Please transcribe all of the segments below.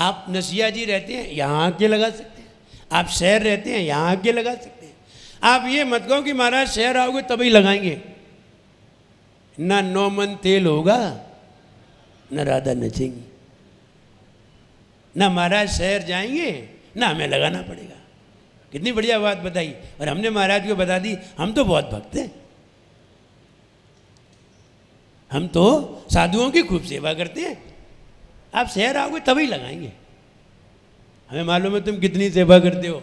आप नसिया जी रहते हैं, यहाँ आके लगा सकते हैं। आप शहर रहते हैं, यहाँ आके लगा सकते हैं। आप ये मत कहो कि महाराज शहर आओगे तभी लगाएंगे। ना 9 मन तेल होगा, ना राधा नचेंगी, ना महाराज शहर जाएंगे, ना हमें लगाना पड़ेगा। कितनी बढ़िया बात बताई, और हमने महाराज को बता दी। हम तो बहुत भक्त हैं, हम तो साधुओं की खूब सेवा करते हैं। आप शहर आओगे तभी लगाएंगे। हमें मालूम है तुम कितनी सेवा करते हो,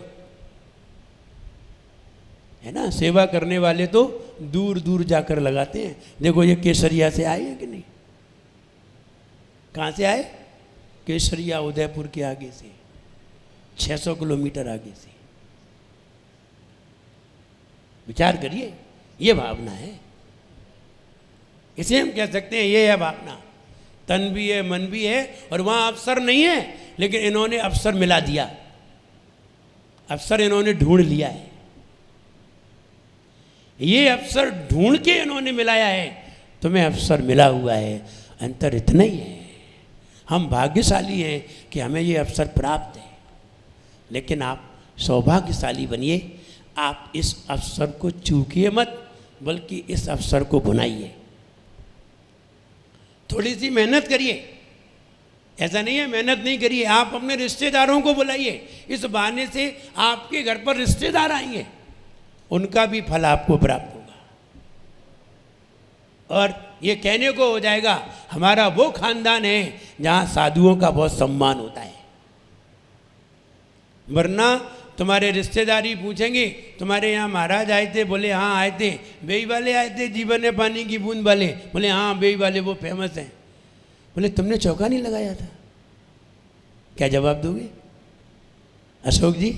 है ना। सेवा करने वाले तो दूर दूर जाकर लगाते हैं। देखो ये केसरिया से आए हैं कि नहीं? कहाँ से आए? केसरिया उदयपुर के आगे से, 600 किलोमीटर आगे से। विचार करिए, ये भावना है। इसे हम कह सकते हैं ये है भावना। तन भी है, मन भी है, और वहाँ अवसर नहीं है, लेकिन इन्होंने अवसर मिला दिया। अवसर इन्होंने ढूंढ लिया है। ये अवसर ढूंढ के इन्होंने मिलाया है। तुम्हें अवसर मिला हुआ है, अंतर इतना ही है। हम भाग्यशाली हैं कि हमें ये अवसर प्राप्त है, लेकिन आप सौभाग्यशाली बनिए। आप इस अवसर को चूकिए मत, बल्कि इस अवसर को बुनाइए। थोड़ी सी मेहनत करिए। ऐसा नहीं है मेहनत नहीं करिए। आप अपने रिश्तेदारों को बुलाइए। इस बहाने से आपके घर पर रिश्तेदार आएंगे, उनका भी फल आपको प्राप्त होगा। और ये कहने को हो जाएगा हमारा वो खानदान है जहाँ साधुओं का बहुत सम्मान होता है। वरना तुम्हारे रिश्तेदारी पूछेंगे तुम्हारे यहाँ महाराज आए थे, बोले हाँ आए थे। बेई वाले आए थे, जीवन है पानी की बूंद वाले, बोले हाँ बेई वाले वो फेमस हैं। बोले तुमने चौका नहीं लगाया था, क्या जवाब दोगे? अशोक जी,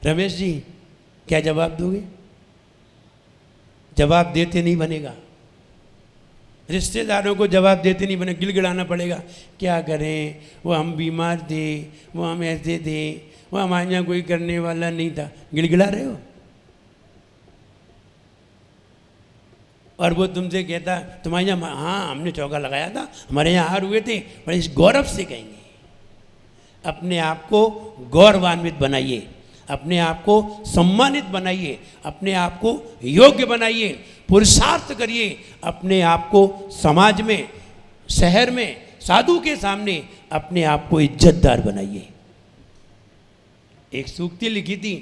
रमेश जी, क्या जवाब दोगे? जवाब देते नहीं बनेगा। रिश्तेदारों को जवाब देते नहीं बने, गिड़गिड़ाना पड़ेगा। क्या करें, वो हम बीमार थे, वो हम ऐसे थे, वो हमारे यहाँ कोई करने वाला नहीं था। गिड़गिड़ा रहे हो। और वो तुमसे कहता तुम्हारे यहाँ हाँ हमने चौका लगाया था, हमारे यहाँ हार हुए थे। बड़े इस गौरव से कहेंगे। अपने आप को गौरवान्वित बनाइए, अपने आप को सम्मानित बनाइए, अपने आप को योग्य बनाइए, पुरुषार्थ करिए। अपने आप को समाज में, शहर में, साधु के सामने अपने आप को इज्जतदार बनाइए। एक सूक्ति लिखी थी,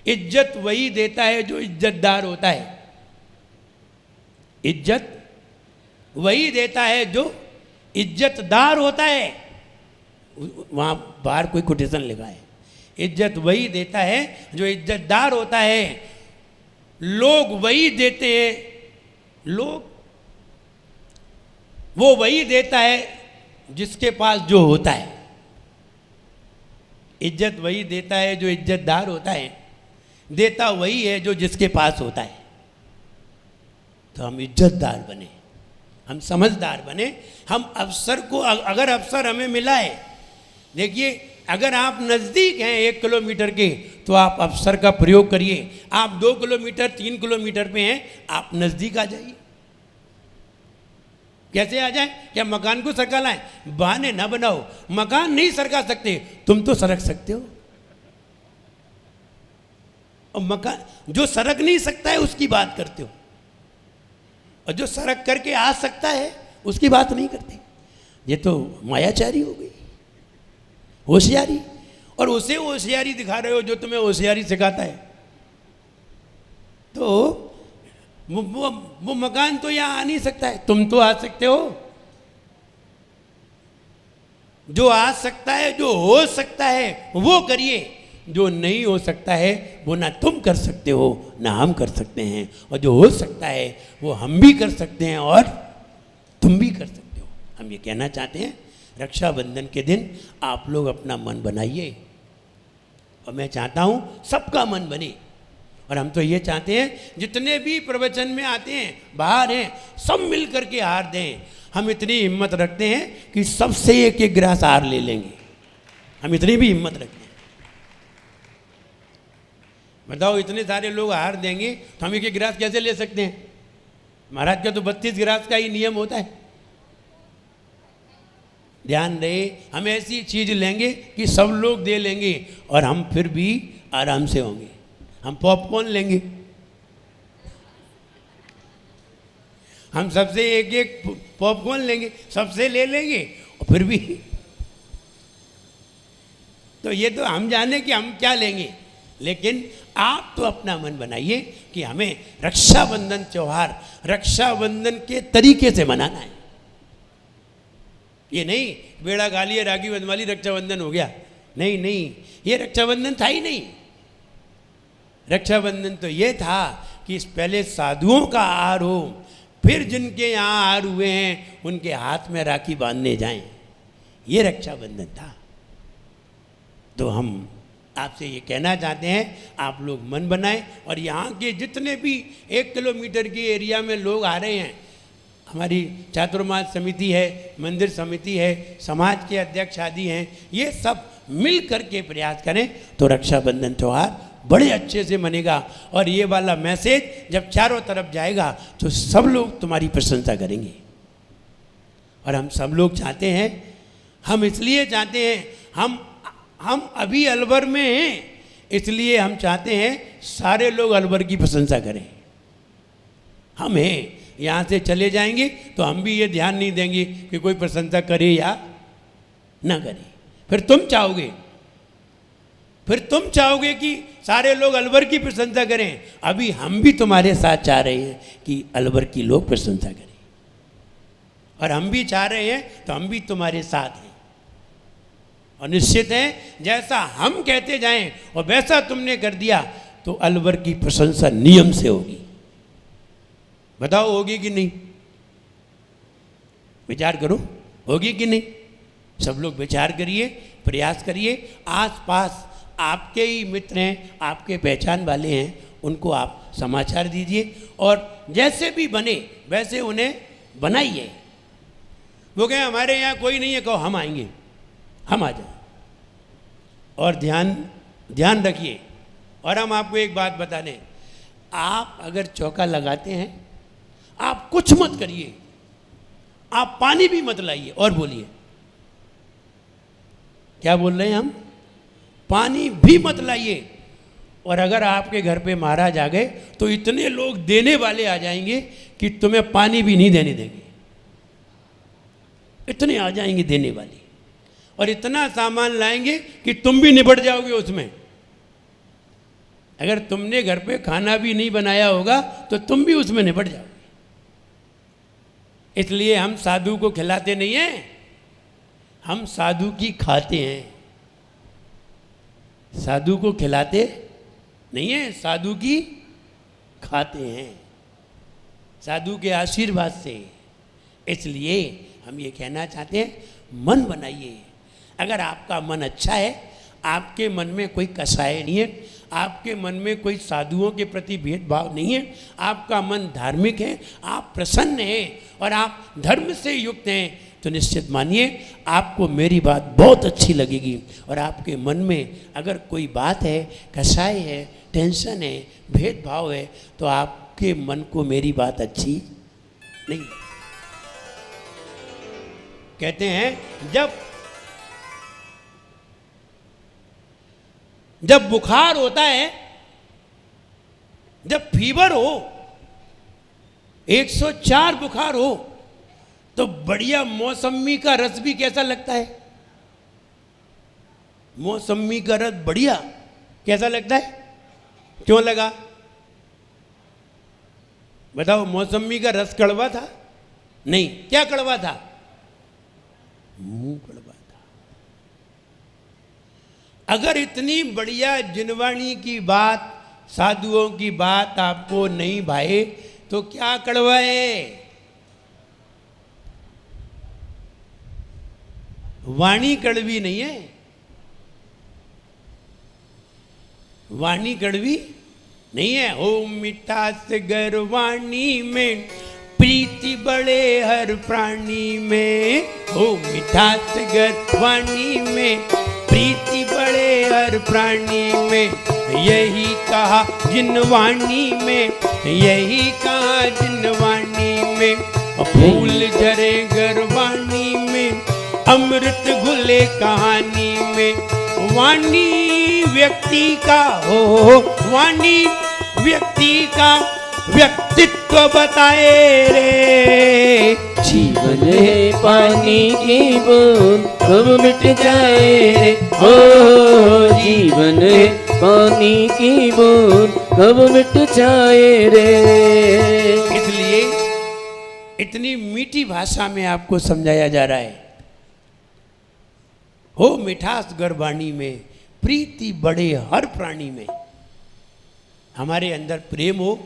इज्जत वही देता है जो इज्जतदार होता है। इज्जत वही देता है जो इज्जतदार होता है। वहां बाहर कोई कोटेशन लिखा है, इज्जत वही देता है जो इज्जतदार होता है। लोग वही देते हैं, लोग वो वही देता है जिसके पास जो होता है। इज्जत वही देता है जो इज्जतदार होता है, देता वही है जो जिसके पास होता है। तो हम इज्जतदार बने, हम समझदार बने। हम अवसर को, अगर अवसर हमें मिला है, देखिए अगर आप नज़दीक हैं 1 किलोमीटर के, तो आप अवसर का प्रयोग करिए। आप 2 किलोमीटर 3 किलोमीटर पे हैं, आप नज़दीक आ जाइए। कैसे आ जाए? क्या मकान को सरका लाएं? बहाने ना बनाओ। मकान नहीं सरका सकते, तुम तो सरक सकते हो। और मकान जो सरक नहीं सकता है उसकी बात करते हो, और जो सरक करके आ सकता है उसकी बात नहीं करते। ये तो मायाचारी हो गई, होशियारी। और उसे होशियारी दिखा रहे हो जो तुम्हें होशियारी सिखाता है। तो वो मकान तो यहाँ आ नहीं सकता है, तुम तो आ सकते हो। जो आ सकता है, जो हो सकता है वो करिए। जो नहीं हो सकता है वो ना तुम कर सकते हो ना हम कर सकते हैं, और जो हो सकता है वो हम भी कर सकते हैं और तुम भी कर सकते हो। हम ये कहना चाहते हैं, रक्षाबंधन के दिन आप लोग अपना मन बनाइए, और मैं चाहता हूँ सबका मन बने। और हम तो ये चाहते हैं जितने भी प्रवचन में आते हैं, बाहर हैं, सब मिल करके हार दें। हम इतनी हिम्मत रखते हैं कि सबसे एक एक गिलास हार ले लेंगे। हम इतनी भी हिम्मत रखते हैं। बताओ, इतने सारे लोग हार देंगे तो हम एक एक गिलास कैसे ले सकते हैं? महाराज का तो 32 गिलास का ही नियम होता है। ध्यान रहे, हम ऐसी चीज लेंगे कि सब लोग दे लेंगे और हम फिर भी आराम से होंगे। हम पॉपकॉर्न लेंगे, हम सबसे एक एक पॉपकॉर्न लेंगे, सबसे ले लेंगे और फिर भी तो ये तो हम जाने कि हम क्या लेंगे। लेकिन आप तो अपना मन बनाइए कि हमें रक्षाबंधन त्योहार रक्षाबंधन के तरीके से मनाना है। ये नहीं बेड़ा गालिए राखी बंधवाली रक्षाबंधन हो गया, नहीं नहीं, ये रक्षाबंधन था ही नहीं। रक्षाबंधन तो ये था कि पहले साधुओं का आहार हो, फिर जिनके यहाँ आहार हुए हैं उनके हाथ में राखी बांधने जाएं, ये रक्षाबंधन था। तो हम आपसे ये कहना चाहते हैं, आप लोग मन बनाएं और यहाँ के जितने भी 1 किलोमीटर के एरिया में लोग आ रहे हैं, हमारी चातुर्मास समिति है, मंदिर समिति है, समाज के अध्यक्ष आदि हैं, ये सब मिल करके प्रयास करें तो रक्षाबंधन त्यौहार बड़े अच्छे से मनेगा। और ये वाला मैसेज जब चारों तरफ जाएगा तो सब लोग तुम्हारी प्रशंसा करेंगे। और हम सब लोग चाहते हैं, हम इसलिए चाहते हैं, हम अभी अलवर में हैं, इसलिए हम चाहते हैं सारे लोग अलवर की प्रशंसा करें। हम हैं, यहाँ से चले जाएंगे तो हम भी ये ध्यान नहीं देंगे कि कोई प्रशंसा करे या ना करे। फिर तुम चाहोगे कि सारे लोग अलवर की प्रशंसा करें। अभी हम भी तुम्हारे साथ चाह रहे हैं कि अलवर की लोग प्रशंसा करें, और हम भी चाह रहे हैं तो हम भी तुम्हारे साथ हैं। और निश्चित है जैसा हम कहते जाएं और वैसा तुमने कर दिया तो अलवर की प्रशंसा नियम से होगी। बताओ होगी कि नहीं? विचार करो, होगी कि नहीं? सब लोग विचार करिए, प्रयास करिए। आसपास आपके ही मित्र हैं, आपके पहचान वाले हैं, उनको आप समाचार दीजिए और जैसे भी बने वैसे उन्हें बनाइए। वो कहें हमारे यहाँ कोई नहीं है, कहो हम आएंगे, हम आ जाए। और ध्यान रखिए। और हम आपको एक बात बता दें, आप अगर चौका लगाते हैं, आप कुछ मत करिए, आप पानी भी मत लाइए। और बोलिए, क्या बोल रहे हैं हम? पानी भी मत लाइए। और अगर आपके घर पे महाराज आ गए तो इतने लोग देने वाले आ जाएंगे कि तुम्हें पानी भी नहीं देने देंगे। इतने आ जाएंगे देने वाले, और इतना सामान लाएंगे कि तुम भी निपट जाओगे उसमें। अगर तुमने घर पे खाना भी नहीं बनाया होगा तो तुम भी उसमें निपट जाओगे। इसलिए हम साधु को खिलाते नहीं हैं, हम साधु की खाते हैं। साधु को खिलाते नहीं है, साधु की खाते हैं, साधु के आशीर्वाद से। इसलिए हम ये कहना चाहते हैं, मन बनाइए। अगर आपका मन अच्छा है, आपके मन में कोई कसाय नहीं है, आपके मन में कोई साधुओं के प्रति भेदभाव नहीं है, आपका मन धार्मिक है, आप प्रसन्न हैं और आप धर्म से युक्त हैं, तो निश्चित मानिए आपको मेरी बात बहुत अच्छी लगेगी। और आपके मन में अगर कोई बात है, कसाय है, टेंशन है, भेदभाव है, तो आपके मन को मेरी बात अच्छी नहीं। कहते हैं जब बुखार होता है, जब फीवर हो, 104 बुखार हो, तो बढ़िया मौसमी का रस भी कैसा लगता है? मौसमी का रस बढ़िया कैसा लगता है? क्यों लगा? बताओ, मौसमी का रस कड़वा था? नहीं, क्या कड़वा था? मुंह कड़वा था। अगर इतनी बढ़िया जिनवाणी की बात, साधुओं की बात आपको नहीं भाए तो क्या कड़वा है? वाणी कड़वी नहीं है, वाणी कड़वी नहीं है। हो मिठास गर वाणी में, प्रीति बड़े हर प्राणी में। हो मिठास गर वाणी में, प्रीति बड़े हर प्राणी में। यही कहा जिन वाणी में, यही कहा जिन वाणी में। फूल झरे गर वाणी में, अमृत घुले कहानी में वाणी व्यक्ति का हो, वाणी व्यक्ति का व्यक्तित्व बताए रे। जीवन है पानी की बूंद कब मिट जाए रे, ओ जीवन है पानी की बूंद कब मिट जाए रे। इसलिए इतनी मीठी भाषा में आपको समझाया जा रहा है। हो मिठास गर्वाणी में, प्रीति बढ़े हर प्राणी में। हमारे अंदर प्रेम हो,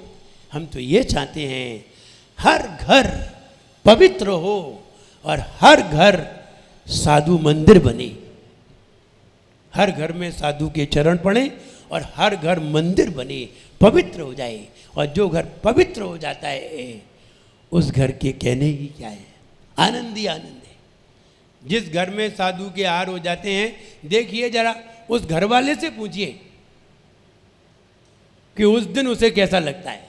हम तो ये चाहते हैं हर घर पवित्र हो और हर घर साधु मंदिर बने, हर घर में साधु के चरण पड़े और हर घर मंदिर बने, पवित्र हो जाए। और जो घर पवित्र हो जाता है उस घर के कहने ही क्या है, आनंद ही आनंद है। जिस घर में साधु के हार हो जाते हैं, देखिए जरा उस घर वाले से पूछिए कि उस दिन उसे कैसा लगता है।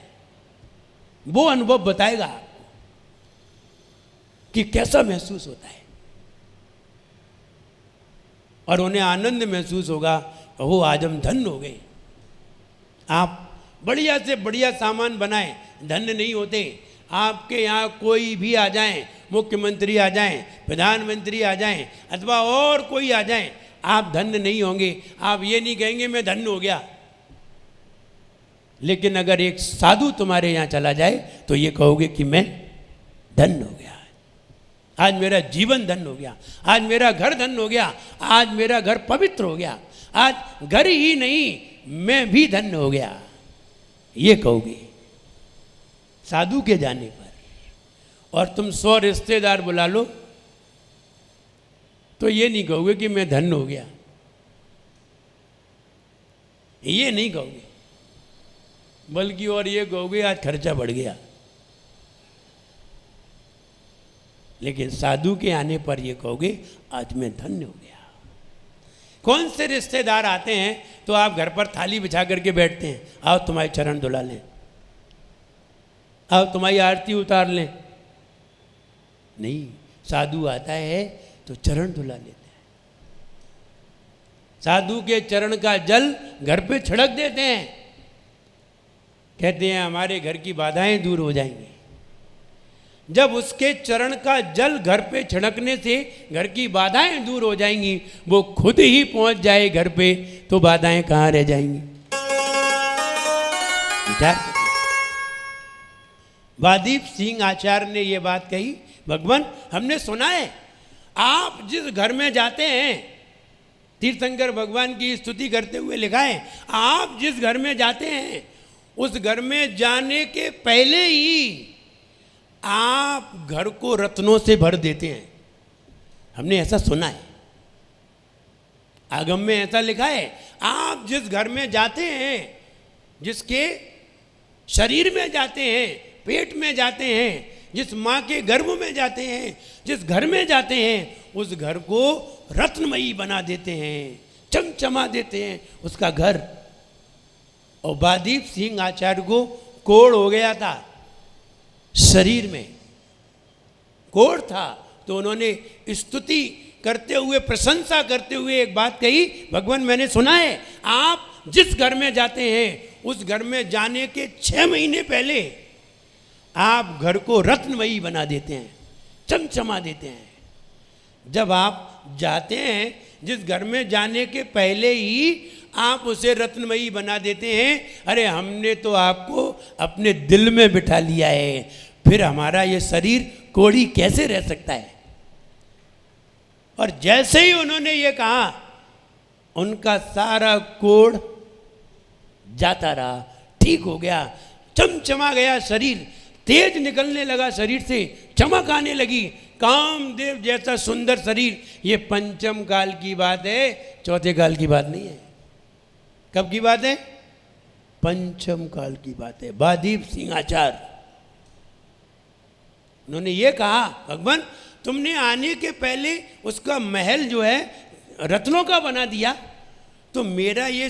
वो अनुभव बताएगा आपको कि कैसा महसूस होता है, और उन्हें आनंद महसूस होगा, वो आज हम धन्य हो गए। आप बढ़िया से बढ़िया सामान बनाएं, धन्य नहीं होते। आपके यहाँ कोई भी आ जाएं, मुख्यमंत्री आ जाएं, प्रधानमंत्री आ जाएं, अथवा और कोई आ जाएं, आप धन्य नहीं होंगे। आप ये नहीं कहेंगे मैं धन्य हो गया। लेकिन अगर एक साधु तुम्हारे यहाँ चला जाए तो ये कहोगे कि मैं धन्य हो गया, आज मेरा जीवन धन्य हो गया, आज मेरा घर धन्य हो गया, आज मेरा घर पवित्र हो गया, आज घर ही नहीं मैं भी धन्य हो गया, ये कहोगे साधु के जाने पर। और तुम 100 रिश्तेदार बुला लो तो ये नहीं कहोगे कि मैं धन्य हो गया, ये नहीं कहोगे, बल्कि और ये कहोगे आज खर्चा बढ़ गया। लेकिन साधु के आने पर ये कहोगे आज मैं धन्य हो गया। कौन से रिश्तेदार आते हैं तो आप घर पर थाली बिछा करके बैठते हैं, आओ तुम्हारे चरण धुला लें, आओ तुम्हारी आरती उतार लें। नहीं, साधु आता है तो चरण धुला लेते हैं, साधु के चरण का जल घर पे छिड़क देते हैं, कहते हैं हमारे घर की बाधाएं दूर हो जाएंगी। जब उसके चरण का जल घर पे छिड़कने से घर की बाधाएं दूर हो जाएंगी, वो खुद ही पहुंच जाए घर पे, तो बाधाएं कहाँ रह जाएंगी। वादीप सिंह आचार्य ने ये बात कही, भगवान हमने सुना है आप जिस घर में जाते हैं, तीर्थंकर भगवान की स्तुति करते हुए लिखा है, आप जिस घर में जाते हैं उस घर में जाने के पहले ही आप घर को रत्नों से भर देते हैं। हमने ऐसा सुना है, आगम में ऐसा लिखा है, आप जिस घर में जाते हैं, जिसके शरीर में जाते हैं, पेट में जाते हैं, जिस माँ के गर्भ में जाते हैं, जिस घर में जाते हैं, उस घर को रत्नमयी बना देते हैं, चमचमा देते हैं उसका घर। और वादीप सिंह आचार्य को कोढ़ हो गया था, शरीर में कोढ़ था, तो उन्होंने स्तुति करते हुए, प्रशंसा करते हुए एक बात कही, भगवान मैंने सुना है आप जिस घर में जाते हैं उस घर में जाने के 6 महीने पहले आप घर को रत्नमयी बना देते हैं, चमचमा देते हैं। जब आप जाते हैं, जिस घर में जाने के पहले ही आप उसे रत्नमयी बना देते हैं, अरे हमने तो आपको अपने दिल में बिठा लिया है, फिर हमारा ये शरीर कोढ़ी कैसे रह सकता है। और जैसे ही उन्होंने ये कहा, उनका सारा कोढ़ जाता रहा, ठीक हो गया, चमचमा गया शरीर, तेज निकलने लगा शरीर से, चमक आने लगी, कामदेव जैसा सुंदर शरीर। ये पंचम काल की बात है, चौथे काल की बात नहीं है। कब की बात है? पंचम काल की बात है। वादीप सिंह आचार्य उन्होंने ये कहा, भगवान तुमने आने के पहले उसका महल जो है रत्नों का बना दिया, तो मेरा ये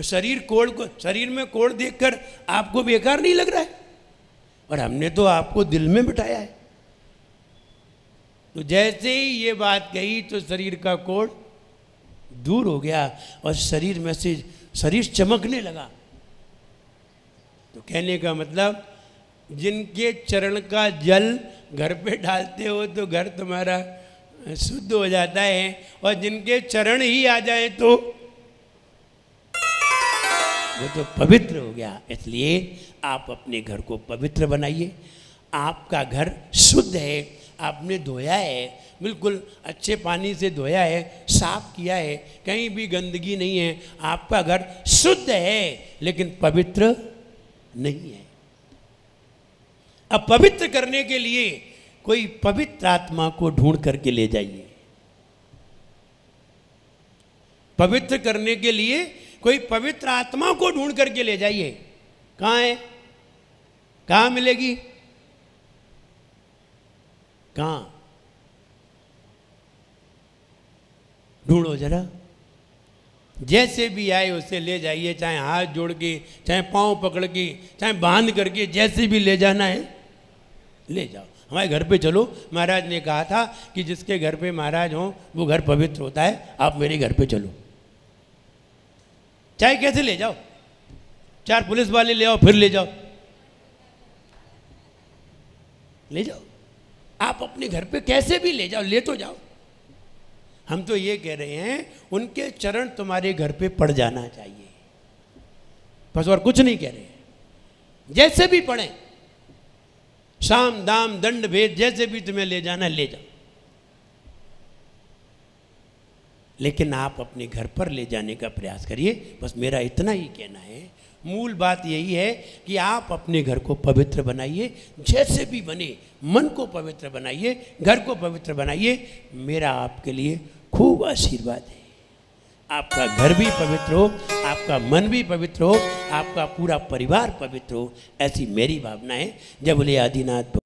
शरीर कोढ़ को, शरीर में कोढ़ देखकर आपको बेकार नहीं लग रहा है? और हमने तो आपको दिल में बिठाया है, तो जैसे ही ये बात कही तो शरीर का कोढ़ दूर हो गया और शरीर में से शरीर चमकने लगा। तो कहने का मतलब जिनके चरण का जल घर पे डालते हो तो घर तुम्हारा शुद्ध हो जाता है, और जिनके चरण ही आ जाए तो वो तो पवित्र हो गया। इसलिए आप अपने घर को पवित्र बनाइए। आपका घर शुद्ध है, आपने धोया है, बिल्कुल अच्छे पानी से धोया है, साफ किया है, कहीं भी गंदगी नहीं है, आपका घर शुद्ध है लेकिन पवित्र नहीं है। अब पवित्र करने के लिए कोई पवित्र आत्मा को ढूंढ करके ले जाइए। पवित्र करने के लिए कोई पवित्र आत्मा को ढूंढ करके ले जाइए। कहाँ है? कहाँ मिलेगी? कहाँ? ढूंढो जरा। जैसे भी आए उसे ले जाइए, चाहे हाथ जोड़ के, चाहे पांव पकड़ के, चाहे बांध करके, जैसे भी ले जाना है ले जाओ। हमारे घर पे चलो, महाराज ने कहा था कि जिसके घर पे महाराज हो वो घर पवित्र होता है। आप मेरे घर पे चलो, चाहे कैसे ले जाओ, 4 पुलिस वाले ले आओ, फिर ले जाओ, ले जाओ। आप अपने घर पे कैसे भी ले जाओ, ले तो जाओ। हम तो ये कह रहे हैं उनके चरण तुम्हारे घर पे पड़ जाना चाहिए, बस और कुछ नहीं कह रहे हैं। जैसे भी पड़े, साम दाम दंड भेद, जैसे भी तुम्हें ले जाना ले जाओ, लेकिन आप अपने घर पर ले जाने का प्रयास करिए। बस मेरा इतना ही कहना है। मूल बात यही है कि आप अपने घर को पवित्र बनाइए, जैसे भी बने मन को पवित्र बनाइए, घर को पवित्र बनाइए। मेरा आपके लिए खूब आशीर्वाद है। आपका घर भी पवित्र हो, आपका मन भी पवित्र हो, आपका पूरा परिवार पवित्र हो, ऐसी मेरी भावना है। जय बोले आदिनाथ।